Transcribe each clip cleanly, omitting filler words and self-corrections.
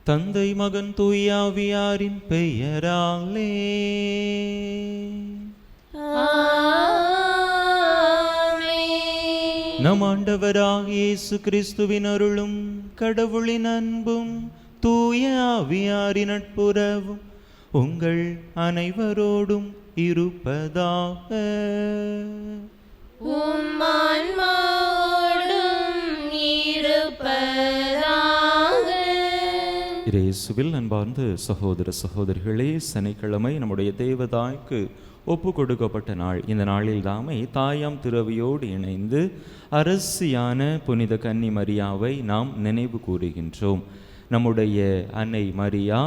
தந்தை மகன் தூய ஆவியாரின் பெயராலே நம் ஆண்டவராகிய இயேசு கிறிஸ்துவின் அருளும் கடவுளின் அன்பும் தூய ஆவியாரின் நட்புறவும் உங்கள் அனைவரோடும் இருப்பதாக. இயேசுவில் அன்பார்ந்த சகோதர சகோதரிகளே, சனிக்கிழமை நம்முடைய தேவதாய்க்கு ஒப்பு கொடுக்கப்பட்ட நாள். இந்த நாளில் தாமே தாயாம் திரவியோடு இணைந்து அரசியான புனித கன்னி மரியாவை நாம் நினைவு கூறுகின்றோம். நம்முடைய அன்னை மரியா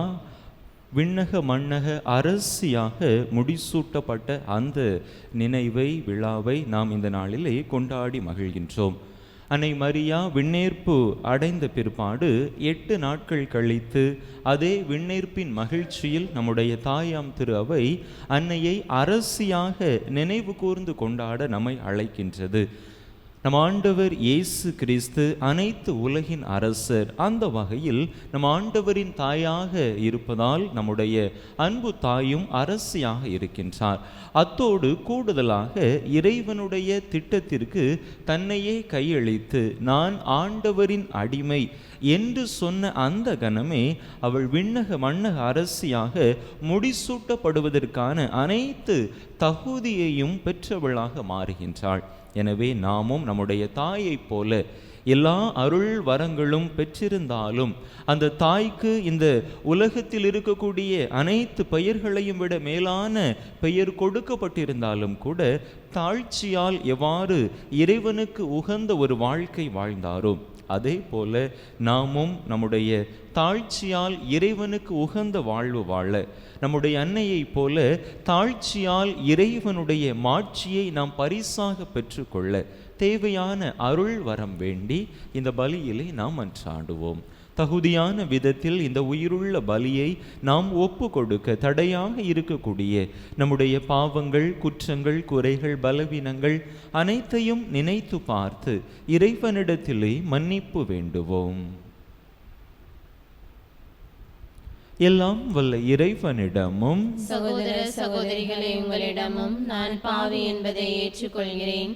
விண்ணக மண்ணக அரசியாக முடிசூட்டப்பட்ட அந்த நினைவை விழாவை நாம் இந்த நாளிலே கொண்டாடி மகிழ்கின்றோம். அன்னை மரியா விண்ணேற்பு அடைந்த பிற்பாடு 8 நாட்கள் கழித்து அதே விண்ணேற்பின் மகிழ்ச்சியில் நம்முடைய தாயாம் திரு அவை அன்னையை அரசியாக நினைவு கூர்ந்து கொண்டாட நம்மை அழைக்கின்றது. நம் ஆண்டவர் இயேசு கிறிஸ்து அனைத்து உலகின் அரசர். அந்த வகையில் நம் ஆண்டவரின் தாயாக இருப்பதால் நம்முடைய அன்பு தாயும் அரசியாக இருக்கின்றார். அத்தோடு கூடுதலாக இறைவனுடைய திட்டத்திற்கு தன்னையே கையளித்து நான் ஆண்டவரின் அடிமை என்று சொன்ன அந்த கணமே அவள் விண்ணக மண்ணக அரசியாக முடிசூட்டப்படுவதற்கான அனைத்து தகுதியையும் பெற்றவளாக மாறுகின்றாள். எனவே நாமும் நம்முடைய தாயைப் போல எல்லா அருள் வரங்களும் பெற்றிருந்தாலும் அந்த தாய்க்கு இந்த உலகத்தில் இருக்கக்கூடிய அனைத்து பெயர்களையும் விட மேலான பெயர் கொடுக்கப்பட்டிருந்தாலும் கூட தாழ்ச்சியால் எவ்வாறு இறைவனுக்கு உகந்த ஒரு வாழ்க்கை வாழ்ந்தாரோ அதே போல நாமும் நம்முடைய தாழ்ச்சியால் இறைவனுக்கு உகந்த வாழ்வு வாழ, நம்முடைய அன்னையைப் போல தாழ்ச்சியால் இறைவனுடைய மாட்சியை நாம் பரிசாக பெற்றுக்கொள்ள தேவையான அருள் வரம் வேண்டி இந்த பலியிலே நாம் மன்றாடுவோம். தகுதியான விதத்தில் இந்த உயிருள்ள பலியை நாம் ஒப்பு கொடுக்க தடையாக இருக்கக்கூடிய நம்முடைய பாவங்கள், குற்றங்கள், குறைகள், பலவீனங்கள் அனைத்தையும் நினைத்து பார்த்து இறைவனிடத்திலே மன்னிப்பு வேண்டுவோம். எல்லாம் வல்ல இறைவனிடமும் சகோதர சகோதரிகளே உங்களிடமும் நான் பாவி என்பதை ஏற்றுக்கொள்கிறேன்.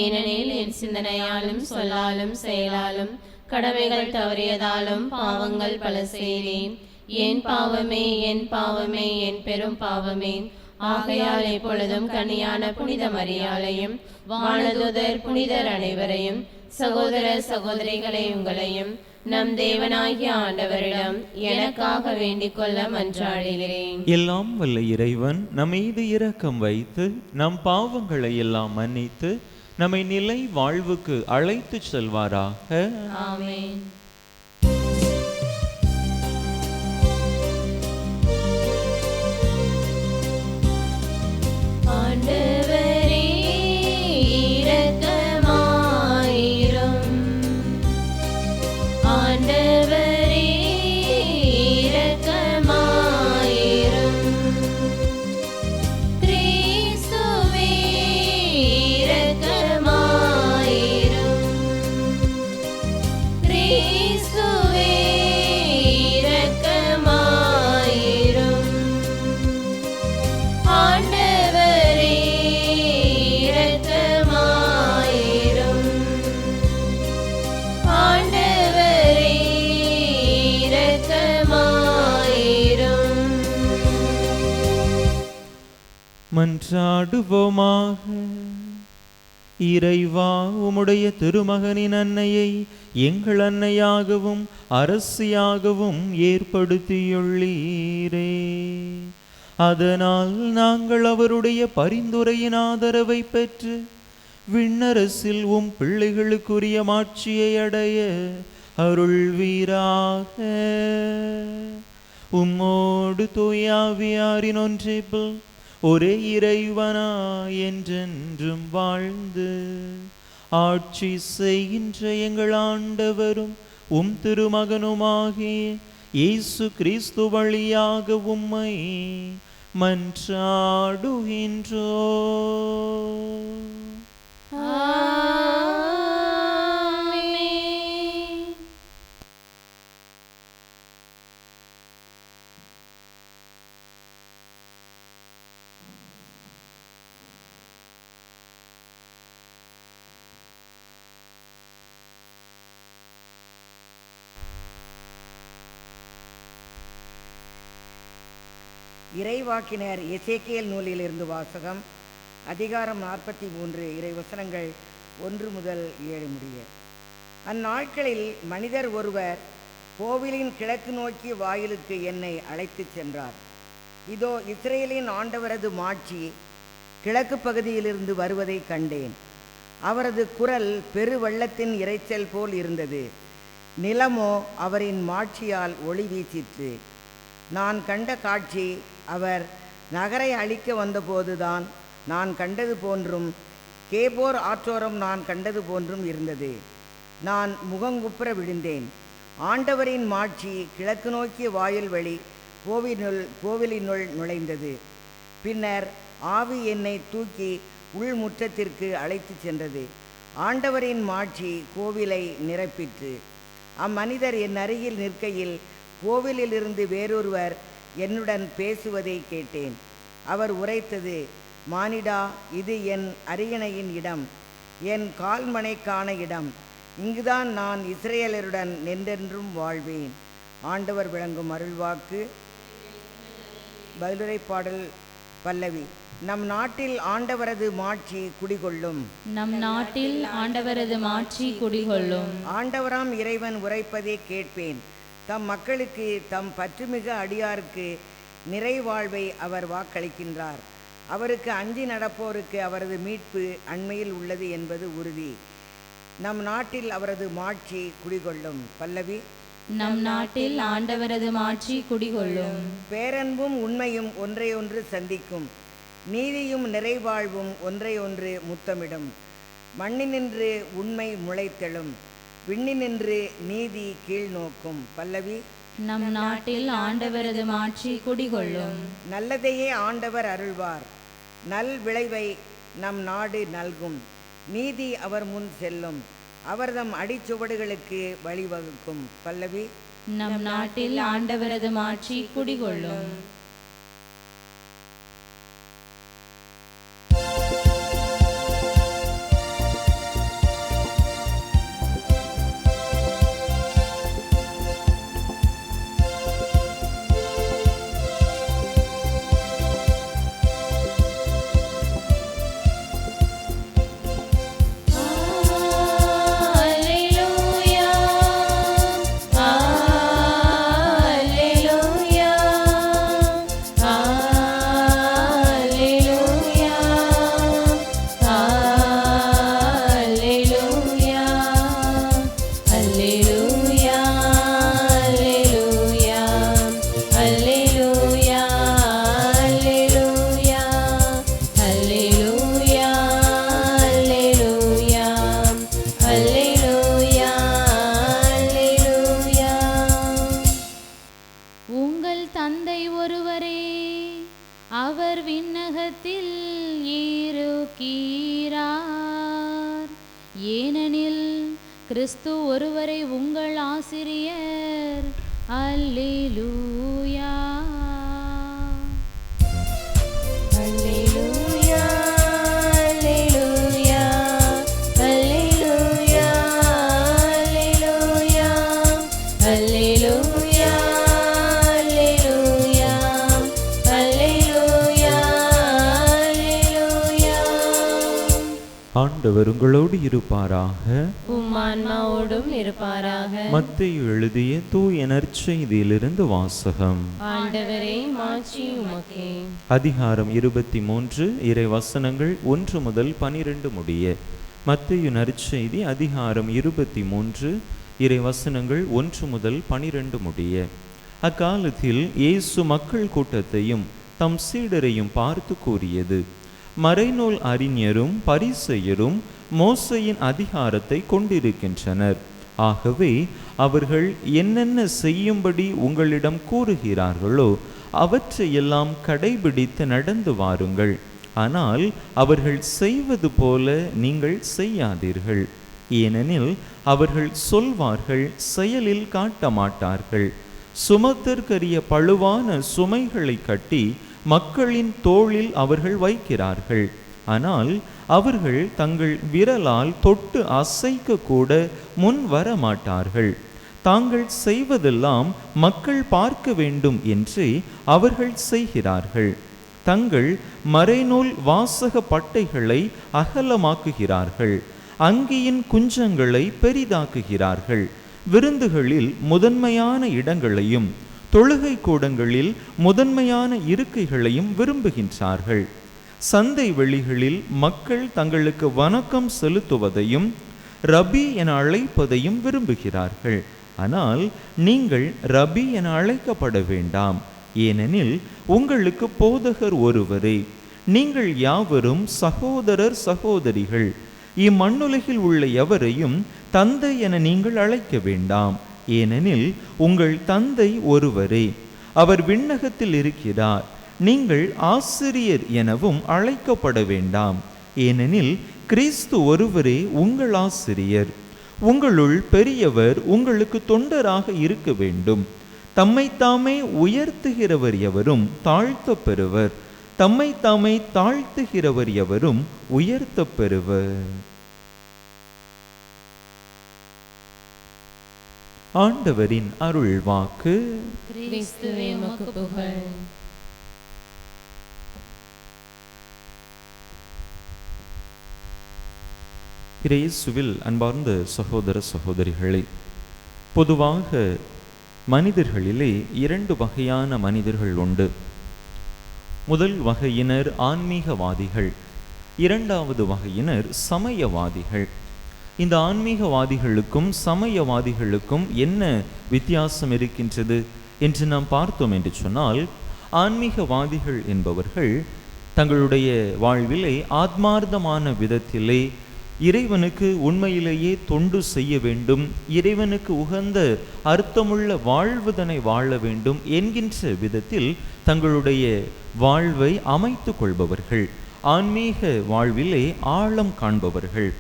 ஏனெனில் என் சிந்தனையாலும் சொல்லாலும் செயலாலும் கடமைகள் தவறியதாலும் பாவங்கள் பல செய்தேன். என் பாவமே, என் பாவமே, என் பெரும் பாவமே. ஆகையால் எப்பொழுதும் கன்னியான புனித மரியாளையும் வானதூதர் புனிதர் அனைவரையும் சகோதர சகோதரிகளை உங்களையும் நம் தேவனாகிய ஆண்டவரிடம் எனக்காக வேண்டிக் கொள்ள மன்றாடுகிறேன். எல்லாம் வல்ல இறைவன் நம்மீது இரக்கம் வைத்து நம் பாவங்களை எல்லாம் மன்னித்து நம்மை நிலை வாழ்வுக்கு அழைத்து செல்வாராக. ஆமென். ஆண்டவரே இரக்கமாயிரும். ஆண்டவரே இரக்கமாயிரும். கிறிஸ்துவே இரக்கமாயிரும். கிறிஸ்துவே இரக்கமாயிரும். ஆண்டவரே இரக்கமாயிரும். ஆண்டவரே இரக்கமாயிரும். மன்றாடுவோமாக. இறைவா, உம்முடைய திருமகனின் அன்னையை எங்கள் அன்னையாகவும் அரசியாகவும் ஏற்படுத்தியுள்ளீரே. அதனால் நாங்கள் அவருடைய பரிந்துரையின் ஆதரவை பெற்று விண்ணரசில் உம் பிள்ளைகளுக்குரிய மாட்சியை அடைய அருள்வீராக. உம்மோடு தூய ஆவியாரின் ஒன்றிப்பில் ஒரே இறைவனா என்றென்றும் வாழ்ந்து ஆட்சி செய்கின்ற எங்கள் ஆண்டவரும் உம் திருமகனுமாகிய இயேசு கிறிஸ்து வழியாக உம்மை மன்றாடுகின்றோம். ஆமென். இறைவாக்கினர் எசேக்கியேல் நூலிலிருந்து வாசகம். அதிகாரம் 43, இறைவசனங்கள் 1 முதல் 7 முடிய. அந்நாட்களில் மனிதர் ஒருவர் கோவிலின் கிழக்கு நோக்கிய வாயிலுக்கு என்னை அழைத்துச் சென்றார். இதோ, இஸ்ரேலின் ஆண்டவரது மாட்சி கிழக்கு பகுதியிலிருந்து வருவதை கண்டேன். அவரது குரல் பெருவெள்ளத்தின் இரைச்சல் போல் இருந்தது. நிலமோ அவரின் மாட்சியால் ஒளி வீசிற்று. நான் கண்ட காட்சி அவர் நகரை அழிக்க வந்தபோதுதான் நான் கண்டது போன்றும் கேபோர் ஆற்றோரம் நான் கண்டது போன்றும் இருந்தது. நான் முகங்குப்புற விழுந்தேன். ஆண்டவரின் மாட்சி கிழக்கு நோக்கிய வாயில் வழி கோவிலினுள் நுழைந்தது. பின்னர் ஆவி என்னை தூக்கி உள்முற்றத்திற்கு அழைத்து சென்றது. ஆண்டவரின் மாட்சி கோவிலை நிரப்பிற்று. அம்மனிதர் என் அருகில் நிற்கையில் கோவிலிலிருந்து வேறொருவர் என்னுடன் பேசுவதை கேட்டேன். அவர் உரைத்தது, மானிடா, இது என் அரியணையின் இடம், என் கால்மனைக்கான இடம். இங்குதான் நான் இஸ்ரேலருடன் என்றென்றும் வாழ்வேன். ஆண்டவர் விளங்கும் அருள்வாக்கு. பதிலுரை பாடல் பல்லவி. நம் நாட்டில் ஆண்டவரது மாட்சி குடிகொள்ளும். நம் நாட்டில் ஆண்டவரது மாட்சி குடிகொள்ளும். ஆண்டவராம் இறைவன் உரைப்பதை கேட்பேன். தம் மக்களுக்கு, தம் பற்றுமிகு அடியாருக்கு நிறைவாழ்வை அவர் வாக்களிக்கின்றார். அவருக்கு அஞ்சி நடப்போருக்கு அவரது மீட்பு அண்மையில் உள்ளது என்பது உறுதி. நம் நாட்டில் அவரது மாட்சி குடிகொள்ளும். பல்லவி. நம் நாட்டில் ஆண்டவரது மாட்சி குடிகொள்ளும். பேரன்பும் உண்மையும் ஒன்றையொன்று சந்திக்கும். நீதியும் நிறைவாழ்வும் ஒன்றையொன்று முத்தமிடும். மண்ணினின்று உண்மை முளைத்தெழும், விண்ணினின்று நீதி கீழ் நோக்கும். பல்லவி. நம் நாட்டில் ஆண்டவரது மாட்சி குடிகொள்ளும். நல்லதையே ஆண்டவர் அருள்வார். நல் விளைவை நம் நாடு நல்கும். நீதி அவர் முன் செல்லும். அவர்தம் அடிச்சுவடுகளுக்கு வழிவகுக்கும். பல்லவி. நம் நாட்டில் ஆண்டவரது மாட்சி குடிகொள்ளும். ஏனெனில் கிறிஸ்து ஒருவரை உங்கள் ஆசிரியர். அல்லேலூயா. அல்லேலூயா, அல்லேலூயா, அல்லேலூயா, அல்லேலூயா, அல்லேலூயா, அல்லேலூயா, அல்லேலூயா, அல்லேலூயா. ஆண்டவர் உங்களோடு இருப்பாராக, உம் ஆன்மாவோடும் இருப்பாராக. மத்தேயு எழுதிய தூய நற்செய்தியிலிருந்து வாசகம். ஆண்டவரே, மாட்சி உமக்கே. அதிகாரம் 23, இறை வசனங்கள் 1 முதல் 12 முடிய. மத்தேயு நற்செய்தி அதிகாரம் 23, இறை வசனங்கள் 1 முதல் 12 முடிய. அக்காலத்தில் இயேசு மக்கள் கூட்டத்தையும் தம் சீடரையும் பார்த்து கூறியது, மறைநூல் அறிஞரும் பரிசேயரும் மோசேயின் அதிகாரத்தை கொண்டிருக்கின்றனர். ஆகவே அவர்கள் என்னென்ன செய்யும்படி உங்களிடம் கூறுகிறார்களோ அவற்றையெல்லாம் கடைபிடித்து நடந்து வாருங்கள். ஆனால் அவர்கள் செய்வது போல நீங்கள் செய்யாதீர்கள். ஏனெனில் அவர்கள் சொல்வார்கள், செயலில் காட்ட மாட்டார்கள். சுமத்திற்கரிய பழுவான சுமைகளை கட்டி மக்களின் தோளில் அவர்கள் வைக்கிறார்கள். ஆனால் அவர்கள் தங்கள் விரலால் தொட்டு அசைக்க கூட முன் வர மாட்டார்கள். தாங்கள் செய்வதெல்லாம் மக்கள் பார்க்க வேண்டும் என்றே அவர்கள் செய்கிறார்கள். தங்கள் மறைநூல் வாசக பட்டைகளை அகலமாக்குகிறார்கள், அங்கியின் குஞ்சங்களை பெரிதாக்குகிறார்கள், விருந்துகளில் முதன்மையான இடங்களையும் தொழுகை கூடங்களில் முதன்மையான இருக்கைகளையும் விரும்புகின்றார்கள். சந்தை வெளிகளில் மக்கள் தங்களுக்கு வணக்கம் செலுத்துவதையும் ரபி என அழைப்பதையும் விரும்புகிறார்கள். ஆனால் நீங்கள் ரபி என அழைக்கப்பட வேண்டாம், ஏனெனில் உங்களுக்கு போதகர் ஒருவரே. நீங்கள் யாவரும் சகோதரர் சகோதரிகள். இம்மண்ணுலகில் உள்ள எவரையும் தந்தை என நீங்கள் அழைக்க வேண்டாம், ஏனெனில் உங்கள் தந்தை ஒருவரே, அவர் விண்ணகத்தில் இருக்கிறார். நீங்கள் ஆசிரியர் எனவும் அழைக்கப்பட வேண்டாம், ஏனெனில் கிறிஸ்து ஒருவரே உங்கள் ஆசிரியர். உங்களுள் பெரியவர் உங்களுக்கு தொண்டராக இருக்க வேண்டும். தம்மைத்தாமே உயர்த்துகிறவர் எவரும் தாழ்த்த பெறுவர், தம்மைத்தாமே தாழ்த்துகிறவர் எவரும் உயர்த்த பெறுவர். ஆண்டவரின் அருள் வாக்கு. கிறிஸ்துவே உமக்கு புகழ். இயேசுவில் அன்பார்ந்த சகோதர சகோதரிகளே, பொதுவாக மனிதர்களிலே 2 வகையான மனிதர்கள் உண்டு. முதல் வகையினர் ஆன்மீகவாதிகள், 2வது வகையினர் சமயவாதிகள். இந்த ஆன்மீகவாதிகளுக்கும் சமயவாதிகளுக்கும் என்ன வித்தியாசம் இருக்கின்றது என்று நாம் பார்த்தோம் என்று சொன்னால், ஆன்மீகவாதிகள் என்பவர்கள் தங்களுடைய வாழ்விலே ஆத்மார்த்தமான விதத்திலே இறைவனுக்கு உண்மையிலேயே தொண்டு செய்ய வேண்டும், இறைவனுக்கு உகந்த அர்த்தமுள்ள வாழ்வுதனை வாழ வேண்டும் என்கின்ற விதத்தில் தங்களுடைய வாழ்வை அமைத்து கொள்பவர்கள், ஆன்மீக வாழ்விலே ஆழம் காண்பவர்கள்.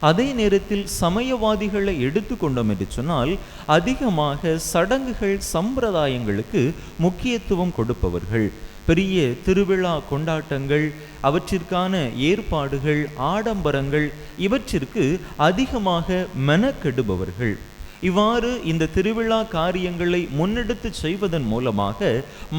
அதே நேரத்தில் சமயவாதிகளை எடுத்துக்கொண்டோம் என்று சொன்னால், அதிகமாக சடங்குகள் சம்பிரதாயங்களுக்கு முக்கியத்துவம் கொடுப்பவர்கள். பெரிய திருவிழா கொண்டாட்டங்கள், அவற்றிற்கான ஏற்பாடுகள், ஆடம்பரங்கள், இவற்றிற்கு அதிகமாக மெனக்கெடுபவர்கள். இவ்வாறு இந்த திருவிழா காரியங்களை முன்னெடுத்து செய்வதன் மூலமாக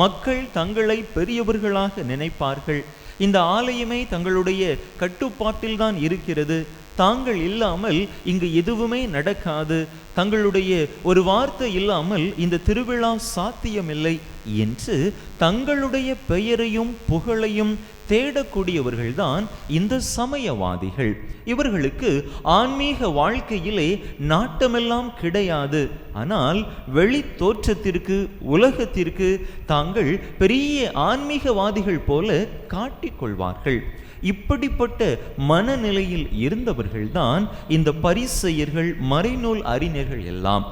மக்கள் தங்களை பெரியவர்களாக நினைப்பார்கள். இந்த ஆலயமே தங்களுடைய கட்டுப்பாட்டில்தான் இருக்கிறது, தாங்கள் இல்லாமல் இங்கு எதுவுமே நடக்காது, தங்களுடைய ஒரு வார்த்தை இல்லாமல் இந்த திருவிழா சாத்தியமில்லை என்று தங்களுடைய பெயரையும் புகழையும் தேடக்கூடியவர்கள்தான் இந்த சமயவாதிகள். இவர்களுக்கு ஆன்மீக வாழ்க்கையிலே நாட்டமெல்லாம் கிடையாது. ஆனால் வெளி தோற்றத்திற்கு, உலகத்திற்கு தாங்கள் பெரிய ஆன்மீகவாதிகள் போல காட்டிக்கொள்வார்கள். இப்படிப்பட்ட மனநிலையில் இருந்தவர்கள்தான் இந்த பரிசேயர்கள், மறைநூல் அறிஞர்கள் எல்லாம்.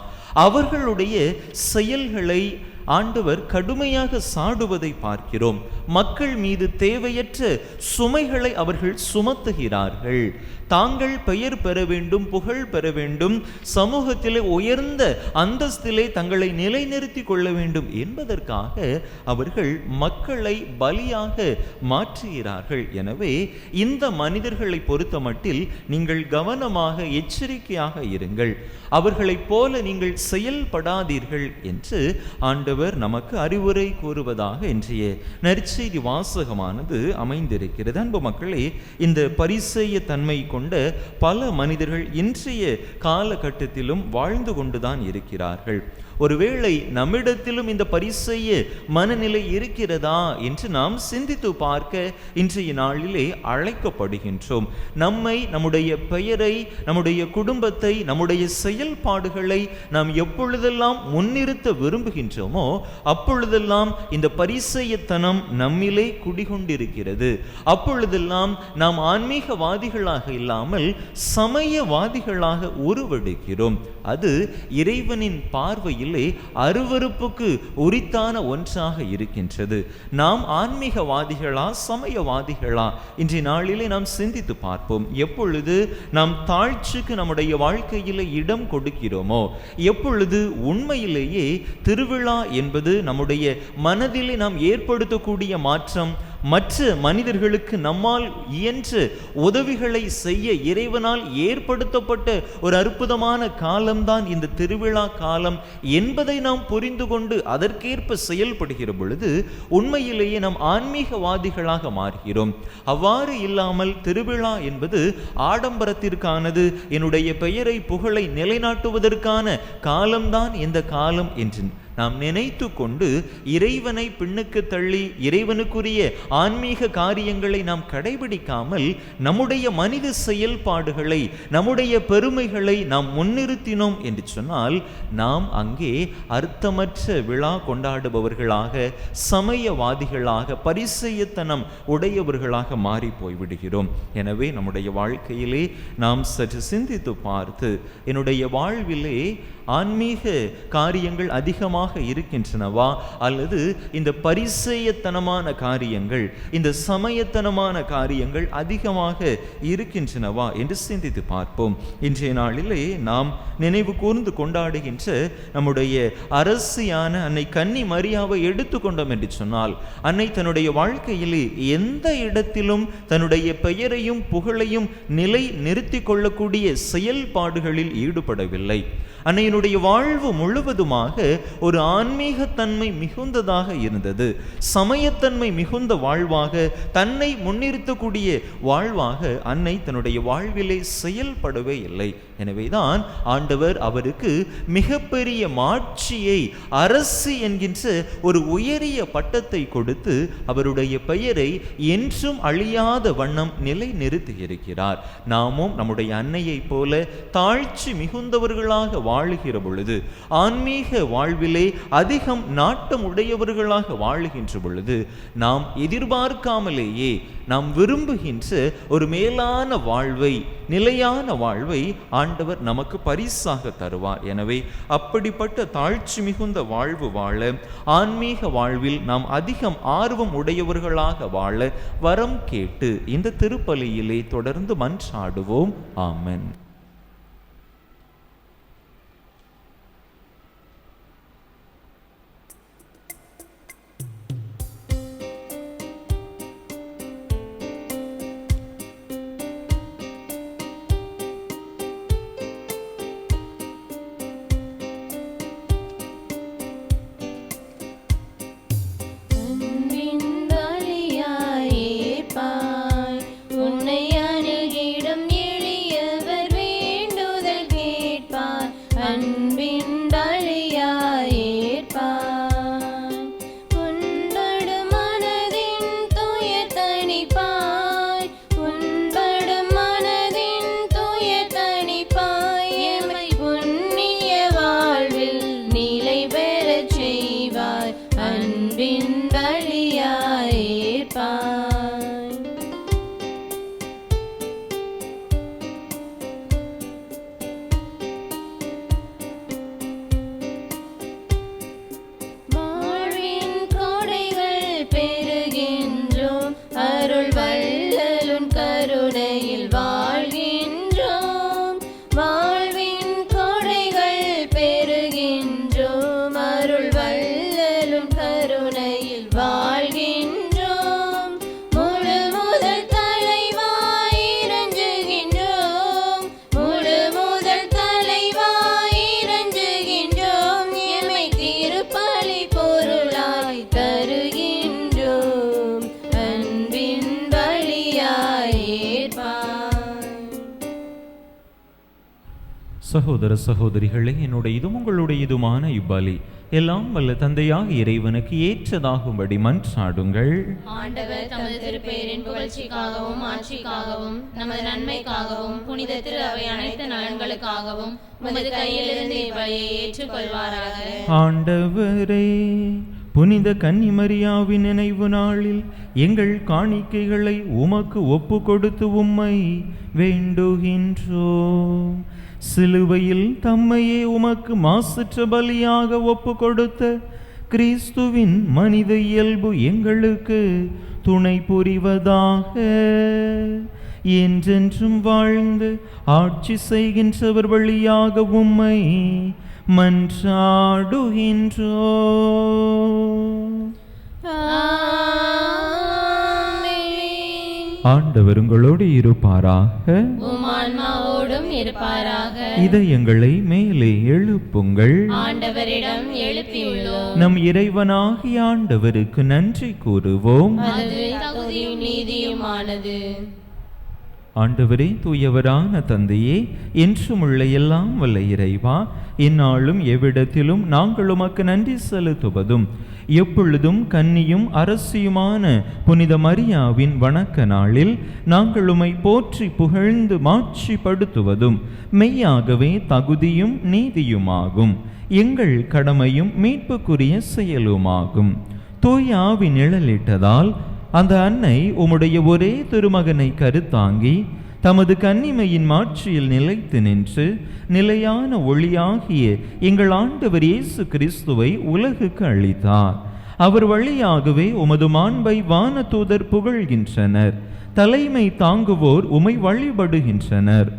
அவர்களுடைய செயல்களை ஆண்டவர் கடுமையாக சாடுவதை பார்க்கிறோம். மக்கள் மீது தேவையற்ற சுமைகளை அவர்கள் சுமத்துகிறார்கள். தாங்கள் பெயர் பெற வேண்டும், புகழ் பெற வேண்டும், சமூகத்திலே உயர்ந்த அந்தஸ்திலே தங்களை நிலைநிறுத்தி கொள்ள வேண்டும் என்பதற்காக அவர்கள் மக்களை பலியாக மாற்றுகிறார்கள். எனவே இந்த மனிதர்களை பொறுத்த மட்டில் நீங்கள் கவனமாக, எச்சரிக்கையாக இருங்கள், அவர்களைப் போல நீங்கள் செயல்படாதீர்கள் என்று ஆண்டவர் நமக்கு அறிவுரை கூறுவதாக இன்றைய நற்செய்தி வாசகமானது அமைந்திருக்கிறது. அன்பு மக்களே, இந்த பரிசேய தன்மை கொண்ட பல மனிதர்கள் இன்றைய காலகட்டத்திலும் வாழ்ந்து கொண்டுதான் இருக்கிறார்கள். ஒருவேளை நம்மிடத்திலும் இந்த பரிசேய மனநிலை இருக்கிறதா என்று நாம் சிந்தித்து பார்க்க இன்றைய நாளிலே அழைக்கப்படுகின்றோம். நம்மை, நம்முடைய பெயரை, நம்முடைய குடும்பத்தை, நம்முடைய செயல்பாடுகளை நாம் எப்பொழுதெல்லாம் முன்னிறுத்த விரும்புகின்றோமோ அப்பொழுதெல்லாம் இந்த பரிசேயத்தனம் நம்மிலே குடிகொண்டிருக்கிறது. அப்பொழுதெல்லாம் நாம் ஆன்மீகவாதிகளாக இல்லாமல் சமயவாதிகளாக உருவெடுக்கிறோம். அது இறைவனின் பார்வையிலே அருவருப்புக்கு உரித்தான ஒன்றாக இருக்கின்றது. நாம் ஆன்மீகவாதிகளா, சமயவாதிகளா? இன்றைய நாளிலே நாம் சிந்தித்து பார்ப்போம். எப்பொழுது நாம் தாழ்ச்சிக்கு நம்முடைய வாழ்க்கையிலே இடம் கொடுக்கிறோமோ, எப்பொழுது உண்மையிலேயே திருவிழா என்பது நம்முடைய மனதிலே நாம் ஏற்படுத்தக்கூடிய மாற்றம், மற்ற மனிதர்களுக்கு நம்மால் இயன்ற உதவிகளை செய்ய இறைவனால் ஏற்படுத்தப்பட்ட ஒரு அற்புதமான காலம்தான் இந்த திருவிழா காலம் என்பதை நாம் புரிந்து கொண்டு அதற்கேற்ப செயல்படுகிற பொழுது உண்மையிலேயே நாம் ஆன்மீகவாதிகளாக மாறுகிறோம். அவ்வாறு இல்லாமல் திருவிழா என்பது ஆடம்பரத்திற்கானது, என்னுடைய பெயரை புகழை நிலைநாட்டுவதற்கான காலம்தான் இந்த காலம் என்று நாம் நினைத்து கொண்டு இறைவனை பின்னுக்கு தள்ளி இறைவனுக்குரிய ஆன்மீக காரியங்களை நாம் கடைபிடிக்காமல் நம்முடைய மனித செயல்பாடுகளை, நம்முடைய பெருமைகளை நாம் முன்னிறுத்தினோம் என்று சொன்னால் நாம் அங்கே அர்த்தமற்ற விழா கொண்டாடுபவர்களாக, சமயவாதிகளாக, பரிசெயத்தனம் உடையவர்களாக மாறி போய்விடுகிறோம். எனவே நம்முடைய வாழ்க்கையிலே நாம் சற்று சிந்தித்து பார்த்து, என்னுடைய வாழ்விலே ஆன்மீக காரியங்கள் அதிகமாக இருக்கின்றனவா, அல்லது இந்த பரிசேயத்தனமான காரியங்கள், இந்த சமயத்தனமான காரியங்கள் அதிகமாக இருக்கின்றனவா என்று சிந்தித்து பார்ப்போம். இன்றைய நாளிலே நாம் நினைவு கூர்ந்து கொண்டாடுகின்ற நம்முடைய அரசியான அன்னை கன்னி மரியாவை எடுத்துக்கொண்டோம் என்று சொன்னால், அன்னை தன்னுடைய வாழ்க்கையிலே எந்த இடத்திலும் தன்னுடைய பெயரையும் புகழையும் நிலை நிறுத்தி கொள்ளக்கூடிய செயல்பாடுகளில் ஈடுபடவில்லை. அன்னையினுடைய வாழ்வு முழுவதுமாக ஒரு ஆன்மீகத்தன்மை மிகுந்ததாக இருந்தது. சமயத்தன்மை மிகுந்த வாழ்வாக, தன்னை முன்னிறுத்தக்கூடிய வாழ்வாக அன்னை தன்னுடைய வாழ்விலே செயல்படவே இல்லை. எனவேதான் ஆண்டவர் அவருக்கு மிகப்பெரிய மாட்சியை, அரசி என்கின்ற ஒரு உயரிய பட்டத்தை கொடுத்து அவருடைய பெயரை என்றும் அழியாத வண்ணம் நிலை நிறுத்தி இருக்கிறார். நாமும் நம்முடைய அன்னையை போல தாழ்ச்சி மிகுந்தவர்களாக வாழுகிற பொழுது, ஆன்மீக வாழ்விலே அதிகம் நாட்டம் உடையவர்களாக வாழுகின்ற பொழுது, நாம் எதிர்பார்க்காமலேயே நாம் விரும்புகின்ற ஒரு மேலான வாழ்வை, நிலையான வாழ்வை ஆண்டவர் நமக்கு பரிசாக தருவார். எனவே அப்படிப்பட்ட தாழ்ச்சி மிகுந்த வாழ்வு வாழ, ஆன்மீக வாழ்வில் நாம் அதிகம் ஆர்வம் உடையவர்களாக வாழ வரம் கேட்டு இந்த திருப்பலியிலே தொடர்ந்து மன்றாடுவோம். ஆமென். சகோதர சகோதரிகளே, என்னுடைய இதுவும் உங்களுடைய இதுமான இப்பலி எல்லாம் வல்ல தந்தையாக இறைவனுக்கு ஏற்றதாகும்படி மன்றாடுங்கள். ஆண்டவர் தமது திருப்பெயரின் புகழ்ச்சிக்காகவும் ஆட்சிக்காகவும் நமது நன்மைக்காகவும் புனித திரு அவை அனைத்து நலன்களுக்காகவும் உமது கையிலிருந்து இப்பலியை ஏற்றுக்கொள்வாராக. ஆண்டவரே, புனித கன்னிமரியாவின் நினைவு நாளில் எங்கள் காணிக்கைகளை உமக்கு ஒப்பு கொடுத்து உம்மை வேண்டுகின்றோம். சிலுவையில் தம்மையே உமக்கு மாசற்ற பலியாக ஒப்பு கொடுத்த கிறிஸ்துவின் மனித இயல்பு எங்களுக்கு துணை புரிவதாக. என்றென்றும் வாழ்ந்து ஆட்சி செய்கின்றவர் வழியாக உம்மை மன்றாடுகின்றோம். ஆண்டவர் உங்களோடு இருப்பாராக. உம் ஆன்மாவோடும் இருப்பாராக. இதயங்களை மேலே எழுப்புங்கள். ஆண்டவரிடம் எழுப்பியுள்ளோம். நம் இறைவனாகிய ஆண்டவருக்கு நன்றி கூறுவோம். அது தகுதியும் நீதியுமானது. ஆண்டவரே, தூயவரான தந்தையே, என்றும் உள்ள எல்லாம் வல்ல இறைவா, இந்நாளும் எவ்விடத்திலும் நாங்கள் உமக்கு நன்றி செலுத்துவதும் எப்பொழுதும் கன்னியும் அரசியுமான புனித மரியாவின் வணக்க நாளில் நாங்கள் உம்மை போற்றி புகழ்ந்து மாட்சிப்படுத்துவதும் மெய்யாகவே தகுதியும் நீதியுமாகும். எங்கள் கடமையும் மீட்புக்குரிய செயலுமாகும். தூய ஆவி நிழலிட்டதால் அந்த அன்னை உம்முடைய ஒரே திருமகனை கருத்தாங்கி தமது கன்னிமையின் மாட்சியில் நிலைத்து நின்று நிலையான ஒளியாகிய எங்கள் ஆண்டவர் இயேசு கிறிஸ்துவை உலகுக்கு அளித்தார். அவர் வழியாகவே உமது மாண்பை வானதூதர் புகழ்கின்றனர். தலைமை தாங்குவோர் உமை வழிபடுகின்றனர்.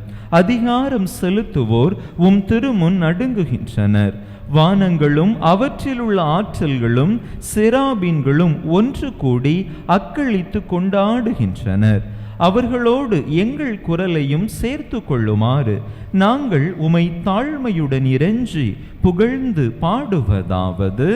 அதிகாரம் செலுத்துவோர் உம் திருமுன் நடுங்குகின்றனர். வானங்களும் அவற்றில் உள்ள ஆற்றல்களும் செராபீன்களும் ஒன்று கூடி அக்களித்து கொண்டாடுகின்றனர். அவர்களோடு எங்கள் குரலையும் சேர்த்து கொள்ளுமாறு நாங்கள் உமை தாழ்மையுடன் இறைஞ்சி புகழ்ந்து பாடுவதாவது: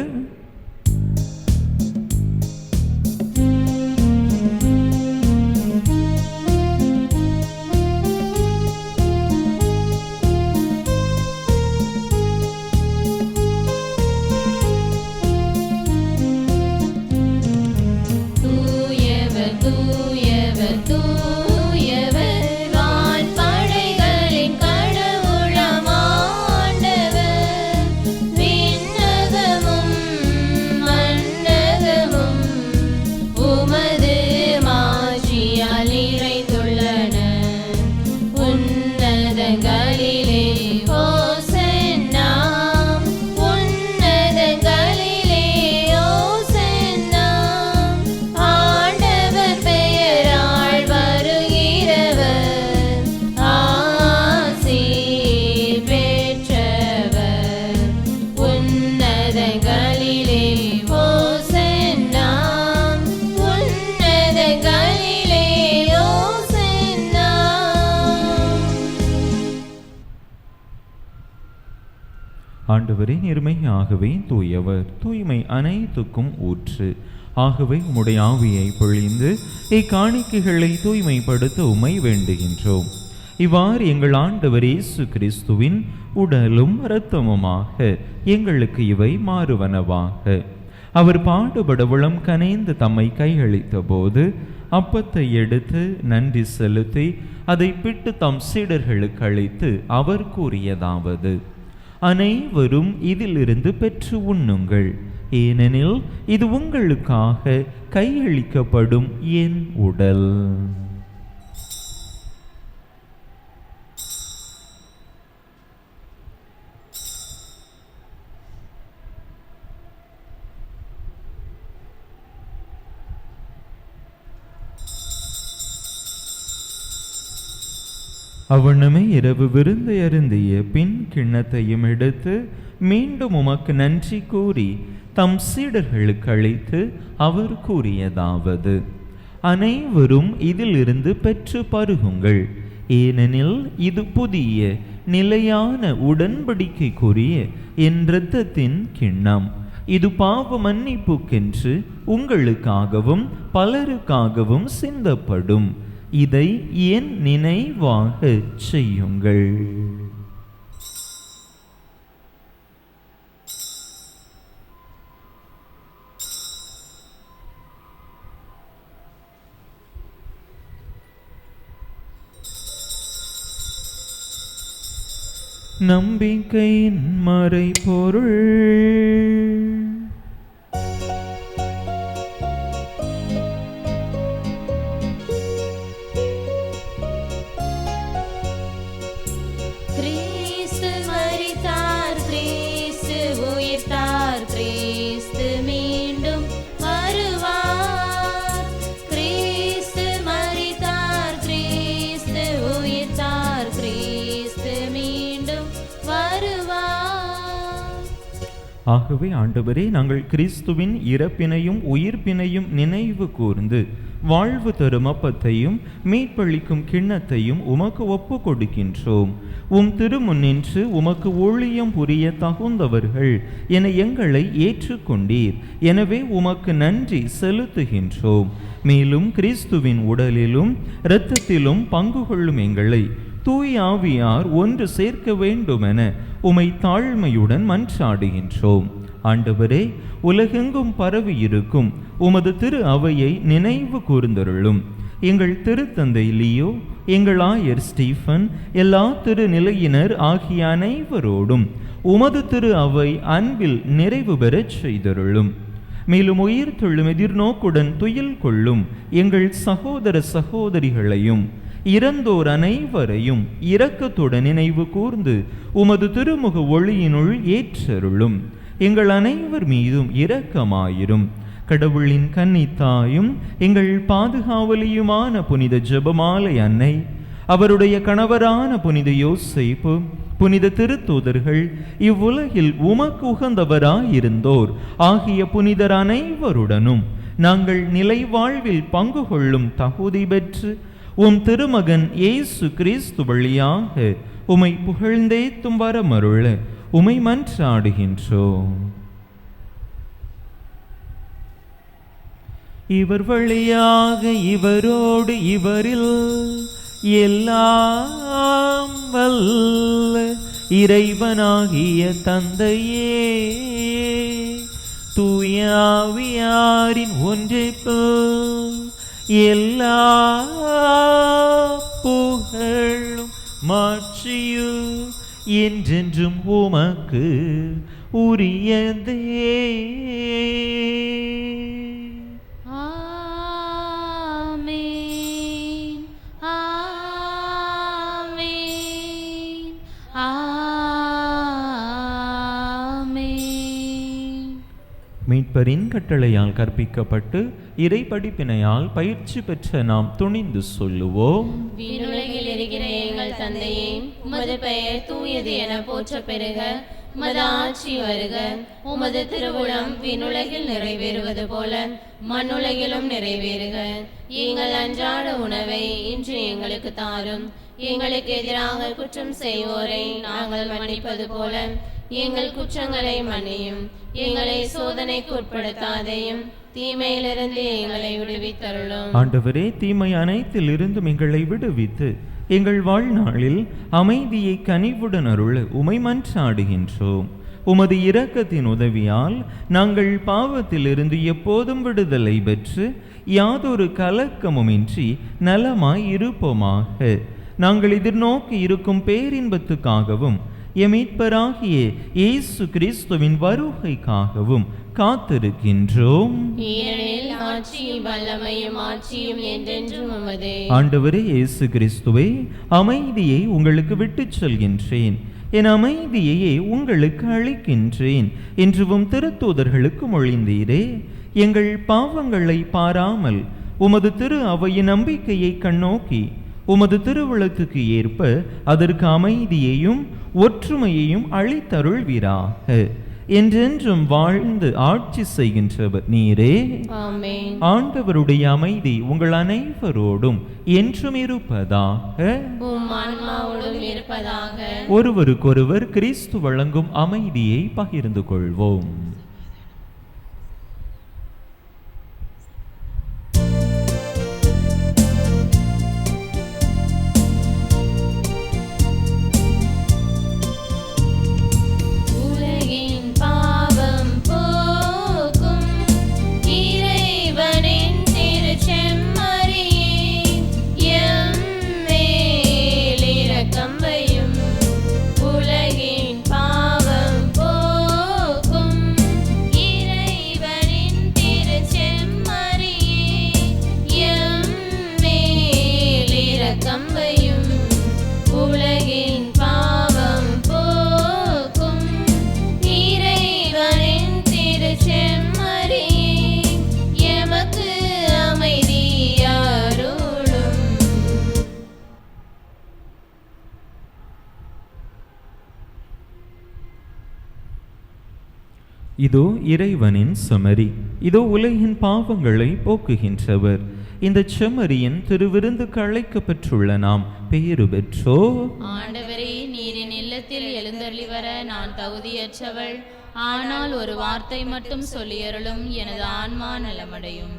ஆண்டவரே, நேர்மையாகவே தூயவர், தூய்மை அனைத்துக்கும் ஊற்று. ஆகவே உம்முடைய ஆவியை பொழிந்து இக்காணிக்கைகளை தூய்மைப்படுத்த உம்மை வேண்டுகின்றோம். இவ்வாறு எங்கள் ஆண்டவர் இயேசு கிறிஸ்துவின் உடலும் இரத்தமுமாக எங்களுக்கு இவை மாறுவனவாக. அவர் பாடுபட உளம் கனைந்து தம்மை கையளித்த போது அப்பத்தை எடுத்து நன்றி செலுத்தி அதை பிட்டு தம் சீடர்களுக்கு அளித்து அவர் கூறியதாவது: அனைவரும் இதிலிருந்து பெற்று உண்ணுங்கள், ஏனெனில் இது உங்களுக்காக கையளிக்கப்படும் என் உடல். அவ்வண்ணமே இரவு விருந்தை அருந்திய பின் கிண்ணத்தையும் எடுத்து மீண்டும் உமக்கு நன்றி கூறி தம் சீடர்களுக்கு அளித்து அவர் கூறியதாவது: அனைவரும் இதிலிருந்து பெற்று பருகுங்கள், ஏனெனில் இது புதிய நிலையான உடன்படிக்கைக்குரிய என் இரத்தத்தின் கிண்ணம். இது பாவ மன்னிப்புக்கென்று உங்களுக்காகவும் பலருக்காகவும் சிந்தப்படும். இதை என் நினைவாக செய்யுங்கள். நம்பிக்கையின் மறைபொருள். ஆகவே ஆண்டவரே, நாங்கள் கிறிஸ்துவின் இறப்பினையும் உயிர்ப்பினையும் நினைவு கூர்ந்து வாழ்வு தரும் அப்பத்தையும் மீட்பளிக்கும் கிண்ணத்தையும் உமக்கு ஒப்பு கொடுக்கின்றோம். உம் திருமுன்னின்று உமக்கு ஊழியம் புரிய தகுந்தவர்கள் என எங்களை ஏற்றுக்கொண்டீர். எனவே உமக்கு நன்றி செலுத்துகின்றோம். மேலும் கிறிஸ்துவின் உடலிலும் இரத்தத்திலும் பங்கு கொள்ளும் எங்களை தூய் ஆவியார் ஒன்று சேர்க்க வேண்டுமென உமை தாழ்மையுடன் மன்றாடுகின்றோம். ஆண்டவரே, உலகெங்கும் பரவி இருக்கும் உமது திரு அவையை நினைவு கூர்ந்தருளும். எங்கள் திருத்தந்தை லியோ, எங்கள் ஆயர் ஸ்டீஃபன், எல்லா திருநிலையினர் ஆகிய அனைவரோடும் உமது திரு அவை அன்பில் நிறைவு பெறச் செய்தருளும். மேலும் உயிர் தொழும் எதிர்நோக்குடன் துயில் கொள்ளும் எங்கள் சகோதர சகோதரிகளையும் இறந்தோர் அனைவரையும் இரக்கத்துடன் நினைவு கூர்ந்து உமது திருமுக ஒளியினுள் ஏற்றருளும். எங்கள் அனைவர் மீதும் இரக்கமாயிரும். கடவுளின் கன்னித்தாயும் எங்கள் பாதுகாவலியுமான புனித ஜெபமாலை அன்னை, அவருடைய கணவரான புனித யோசேப்பு, புனித திருத்தூதர்கள், இவ்வுலகில் உமக்கு உகந்தவராயிருந்தோர் ஆகிய புனிதர் அனைவருடனும் நாங்கள் நிலை வாழ்வில் பங்கு கொள்ளும் தகுதி பெற்று உம் திருமகன் இயேசு கிறிஸ்து வழியாக உமை புகழ்ந்தேத்தும் வரமருள உமை மன்றாடுகின்றோம். இவர் வழியாக இவரோடு இவரில் எல்லாம் வல்ல இறைவனாகிய தந்தையே, தூயாவியாரின் ஒன்றைப்பு எல்லா புகழும் மாட்சியும் என்றென்றும் உமக்கு உரியதே. ஆமென், ஆமென், ஆமென். மீட்பரின் கட்டளையால் கற்பிக்கப்பட்டு இறை படிப்பினையால் பயிற்சி பெற்ற நாம் துணிந்து சொல்லுவோம். விண்ணுலகில் இருக்கிற எங்கள் தந்தையே, உமது பெயர் தூயது என போற்ற பெறுக. உமது ஆட்சி வருக. உமது திருவுளம் விண்ணுலகில் நிறைவேறுவது போல மண்ணுலகிலும் நிறைவேறுக. எங்கள் அன்றாட உணவை இன்று எங்களுக்கு தாரும். எங்களுக்கு எதிராக குற்றம் செய்வோரை நாங்கள் மன்னிப்பது போல எங்கள் குற்றங்களை மன்னியும். எங்களை சோதனைக்கு உட்படுத்தாதையும், தீமையிலிருந்து எங்களை விடுவித்தருளும். ஆண்டவரே, தீமை அனைத்தில் இருந்தும் எங்களை விடுவித்து எங்கள் வாழ்நாளில் அமைதியை கனிவுடன் அருள உமை மன்றாடுகின்றோம். உமது இரக்கத்தின் உதவியால் நாங்கள் பாவத்திலிருந்து எப்போதும் விடுதலை பெற்று யாதொரு கலக்கமுமின்றி நலமாய் இருப்போமாக. நாங்கள் எதிர்நோக்கி இருக்கும் பேரின்பத்துக்காகவும் எமீட்பராகிய இயேசு கிறிஸ்துவின் வருகைக்காகவும் காத்திருக்கின்றோம். ஏனெனில் ஆட்சியும் வல்லமையும் ஆட்சியும் என்றென்றும் உமதே. ஆண்டவரே இயேசு கிறிஸ்துவே, அமைதியை உங்களுக்கு விட்டுச் செல்கின்றேன், என் அமைதியையே உங்களுக்கு அளிக்கின்றேன் என்றும் திருத்தூதர்களுக்கு மொழிந்தீரே. எங்கள் பாவங்களை பாராமல் உமது திரு அவையின் நம்பிக்கையை கண்ணோக்கி உமது திருவுளத்துக்கு ஏற்ப அதற்கு அமைதியையும் ஒற்றுமையையும் அளித்தருள்வீராக. என்றென்றும் வாழ்ந்து ஆட்சி செய்கின்றவர் நீரே. ஆமென். ஆண்டவருடைய அமைதி உங்கள் அனைவரோடும் என்றும் இருப்பதாக. உம் ஆன்மாவோடும் இருப்பதாக. ஒருவருக்கொருவர் கிறிஸ்து வழங்கும் அமைதியை பகிர்ந்து கொள்வோம். இதோ இறைவனின் செமரி, இதோ உலகின் பாவங்களை போக்குகின்றவர். இந்த செமரியின் திருவிருந்துக்கு அழைக்கப்பெற்றுள்ள நாம் பேறு பெற்றோ. ஆண்டவரே, நீரின் இல்லத்தில் எழுந்தருளி வர நான் தகுதியற்றவள். ஆனால் ஒரு வார்த்தை மட்டும் சொல்லியருளும், எனது ஆன்மா நலமடையும்.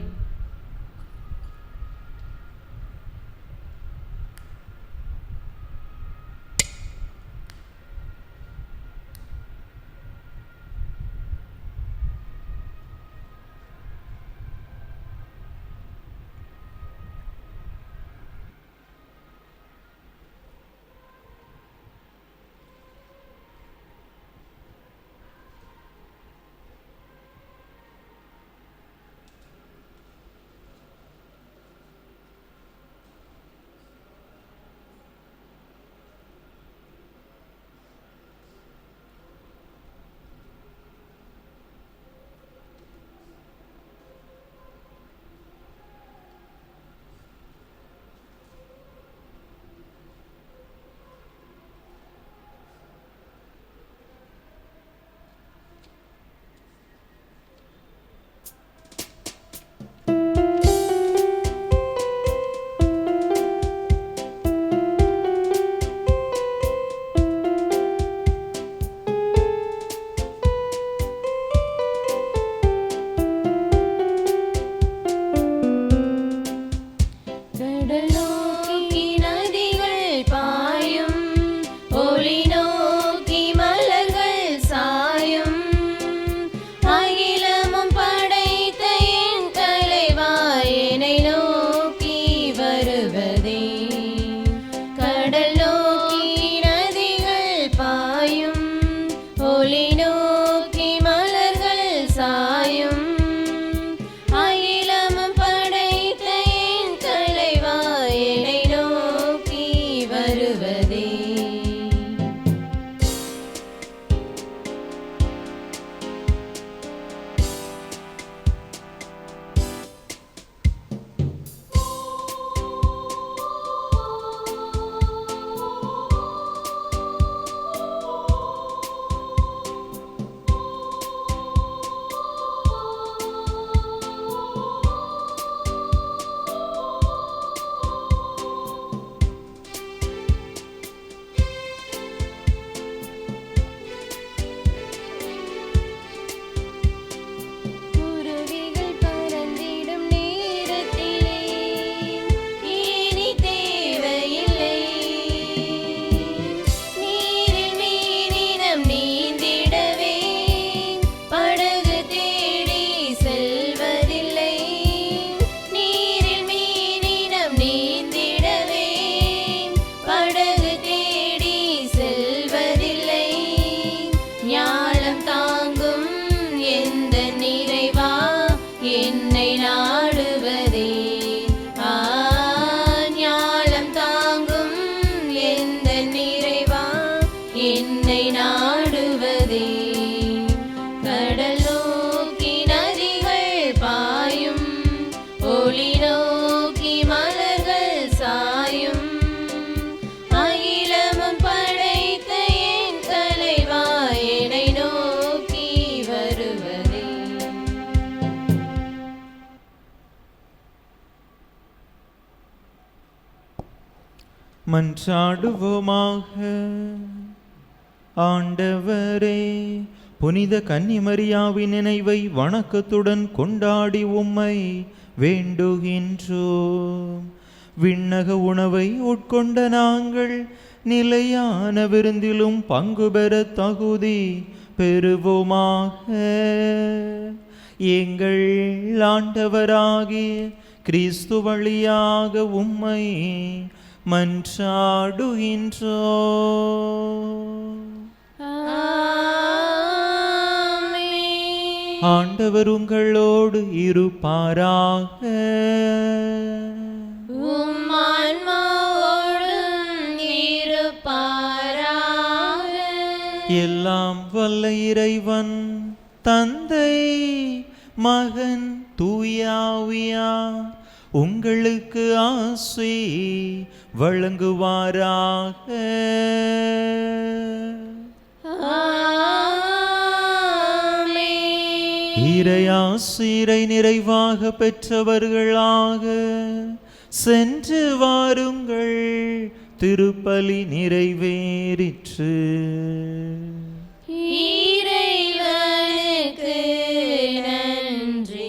மன்றாடுவோமாக. ஆண்டவரே, புனித கன்னிமரியாவின் நினைவை வணக்கத்துடன் கொண்டாடி உம்மை வேண்டுகின்றோம். விண்ணக உணவை உட்கொண்ட நாங்கள் நிலையான விருந்திலும் பங்கு பெற தகுதி பெறுவோமாக. எங்கள் ஆண்டவராகிய கிறிஸ்து வழியாக உம்மை மன்றாடுகின்றோம். ஆண்டவர் உங்களோடு இருப்பாராக. உம் ஆன்மாவோடும் இருப்பாராக. எல்லாம் வல்ல இறைவன் தந்தை மகன் தூயாவியார் உங்களுக்கு ஆசி வழங்குவாராக. ஆமென். இறையாசிரை நிறைவாக பெற்றவர்களாக சென்று வாருங்கள், திருப்பலி நிறைவேறிற்று. இறைவனுக்கு நன்றி.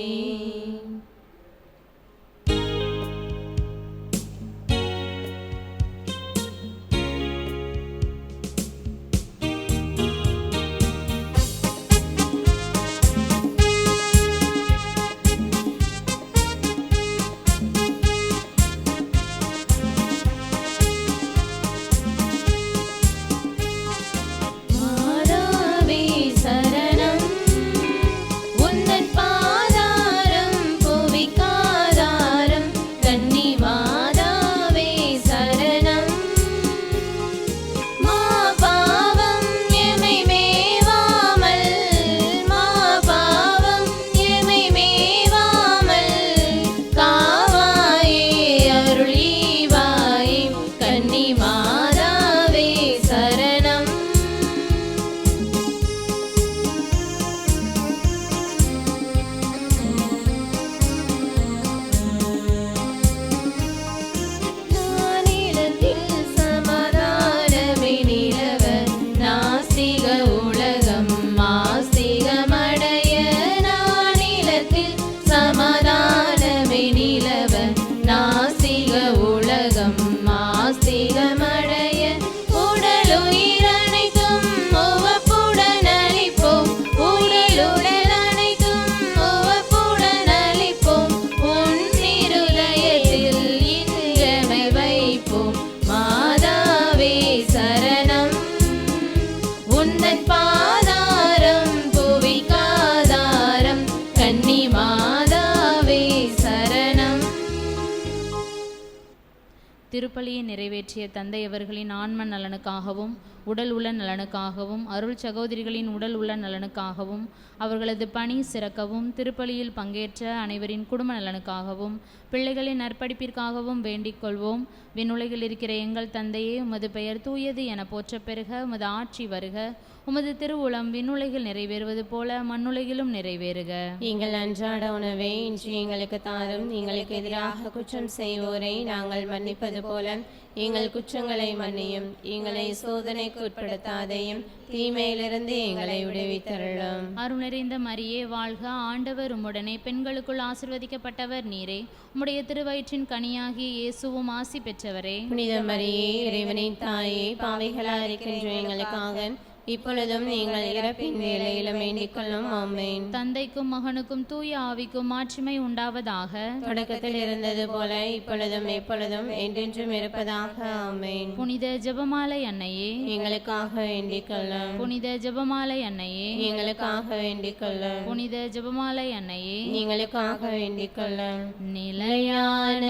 திருப்பலியை நிறைவேற்றிய தந்தை அவர்களின் ஆன்ம நலனுக்காகவும் உடல் உள்ள நலனுக்காகவும் அருள் சகோதரிகளின் உடல் உள்ள நலனுக்காகவும் அவர்களது பணி சிறக்கவும் திருப்பலியில் பங்கேற்ற அனைவரின் குடும்ப நலனுக்காகவும் பிள்ளைகளின் நற்படிப்பிற்காகவும் வேண்டிக் கொள்வோம். விண்ணுலகில் இருக்கிற எங்கள் தந்தையே, உமது பெயர் தூயது என போற்றப் பெறுக. உமது ஆட்சி வருக. உமது திருவுளம் விண்ணுலகில் நிறைவேறுவது போல மண்ணுலகிலும் நிறைவேறுக. எங்கள் அன்றாட உணவை இன்று எங்களுக்கு தாரும். எங்களுக்கு எதிராக குற்றம் செய்வோரை நாங்கள் மன்னிப்பது போல எங்கள் குற்றங்களை மன்னியும். எங்களை சோதனைக்கு உட்படுத்தாதையும் தீமையிலிருந்து எங்களை விடுவித்தருளும். அருள் நிறைந்த மரியே வாழ்க, ஆண்டவர் உம்முடனே, பெண்களுக்குள் ஆசிர்வதிக்கப்பட்டவர் நீரே. உம்முடைய திருவயிற்றின் கனியாகிய இயேசுவும் ஆசி பெற்றவரே. புனித மரியே, இறைவனின் தாயே, பாவிகளாய் இருக்கின்ற எங்களுக்காக இப்பொழுதும் நீங்கள் இறப்பின் வேளையிலும் வேண்டிக் கொள்ளும். ஆமென். தந்தைக்கும் மகனுக்கும் தூய ஆவிக்கும் மாட்சிமை உண்டாவதாக. தொடக்கத்தில் இருந்தது போல இப்பொழுதும் எப்பொழுதும் என்றென்றும் இருப்பதாக. ஆமென். புனித ஜெபமாலை அன்னையே, எங்களுக்காக வேண்டிக் கொள்ளும். புனித ஜெபமாலை அன்னையே, எங்களுக்காக வேண்டிக் கொள்ளும். புனித ஜெபமாலை அன்னையே, எங்களுக்காக வேண்டிக் கொள்ளும். நிலையான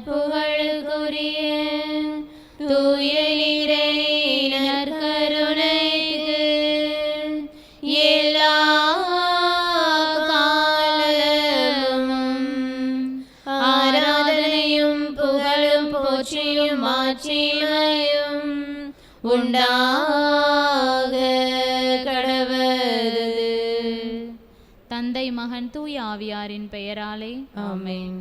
புகழுக்குரிய தூய இறை நற்கருணைக்கு எல்லா காலமும் ஆராதனையும் புகழும் போற்றியும் மாட்சிமையும் உண்டாக கடவது. தந்தை மகன் தூய ஆவியாரின் பெயராலே. ஆமென்.